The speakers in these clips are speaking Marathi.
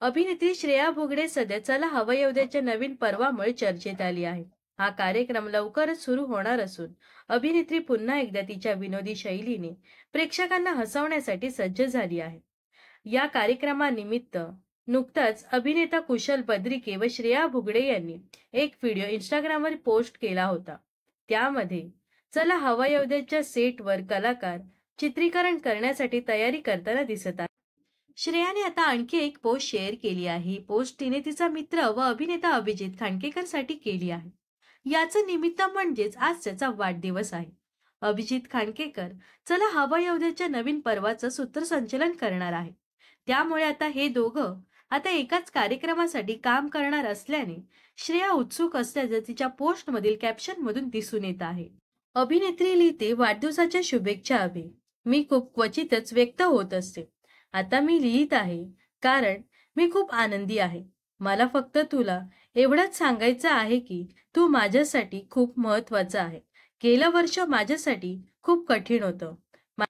अभिनेत्री श्रेया भोगडे सध्या चला हवं येऊ द्याच्या नवीन पर्वामुळे चर्चेत आली आहे. हा कार्यक्रम लवकरच सुरू होणार असून अभिनेत्री पुन्हा एकदा तिच्या विनोदी शैलीने प्रेक्षकांना हसवण्यासाठी सज्ज झाली आहे. या कार्यक्रमानिमित्त नुकताच अभिनेता कुशल बद्रिके व श्रेया भोगडे यांनी एक व्हिडिओ इंस्टाग्रामवर पोस्ट केला होता. त्यामध्ये चला हवा येऊ द्याच्या सेटवर कलाकार चित्रीकरण करण्यासाठी तयारी करताना दिसत आहेत. श्रेयाने आता आणखी एक पोस्ट शेअर केली आहे. ही पोस्ट तिने तिचा मित्र व अभिनेता अभिजित खांडकेकर साठी केली आहे. याचं निमित्त म्हणजेच आज त्याचा वाढदिवस आहे. अभिजित खांडकेकर चला हवा येऊ द्याच्या नवीन पर्वाचं सूत्रसंचलन करणार आहे. त्यामुळे आता हे दोघं आता एकाच कार्यक्रमासाठी काम करणार असल्याने श्रेया उत्सुक असल्याचं तिच्या पोस्ट मधील कॅप्शन मधून दिसून येत आहे. अभिनेत्री लिहिते, वाढदिवसाच्या शुभेच्छा अभि. मी खूप क्वचितच व्यक्त होत असते. आता मी लिहित आहे कारण मी खूप आनंदी आहे. मला फक्त तुला एवढंच सांगायचं आहे की तू माझ्यासाठी खूप महत्वाचं आहे. गेलं वर्ष माझ्यासाठी खूप कठीण होतं.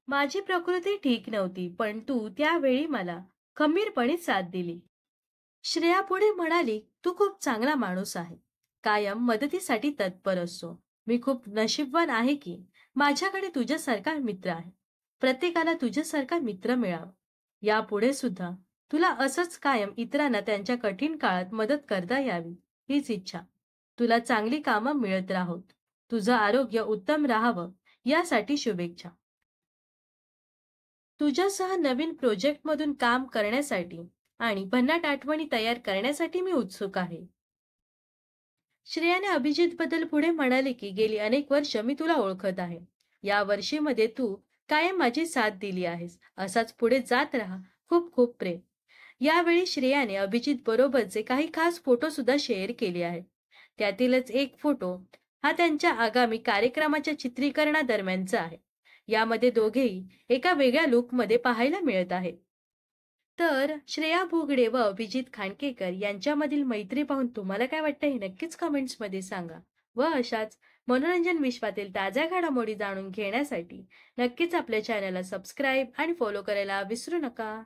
माझी प्रकृती ठीक नव्हती, पण तू त्यावेळी मला खंबीरपणे साथ दिली. श्रेया पुढे म्हणाली, तू खूप चांगला माणूस आहे. कायम मदतीसाठी तत्पर असतो. मी खूप नशीबवान आहे की माझ्याकडे तुझ्यासारखा मित्र आहे. प्रत्येकाला तुझ्यासारखा मित्र मिळावा. यापुढे सुद्धा तुला असंच कायम इतरांना त्यांच्या कठीण काळात मदत करता यावी हीच इच्छा. तुला चांगली कामं मिळत राहोत. तुझं आरोग्य उत्तम राहावं यासाठी शुभेच्छा. तुझ्यासह नवीन प्रोजेक्टमधून काम करण्यासाठी आणि भन्नाट आठवणी तयार करण्यासाठी मी उत्सुक आहे. श्रेयाने अभिजित बद्दल पुढे म्हणाले की गेली अनेक वर्ष मी तुला ओळखत आहे. या वर्षीमध्ये तू कायम माझी साथ दिली आहेस. असाच पुढे जात राहा. खूप खूप प्रेम. यावेळी श्रेयाने अभिजित बरोबरचे काही खास फोटो सुद्धा शेअर केले आहेत. त्यातीलच एक फोटो हा त्यांच्या आगामी कार्यक्रमाच्या चित्रीकरणादरम्यानचा आहे. यामध्ये दोघेही एका वेगळ्या लुकमध्ये पाहायला मिळत आहेत. तर श्रेया भोगडे व अभिजित खांडकेकर यांच्यामधील मैत्री पाहून तुम्हाला काय वाटतं हे नक्कीच कमेंट्समध्ये सांगा. व अशाच मनोरंजन विश्वातील ताज्या घडामोडी जाणून घेण्यासाठी नक्कीच आपल्या चॅनलला सबस्क्राईब आणि फॉलो करायला विसरू नका.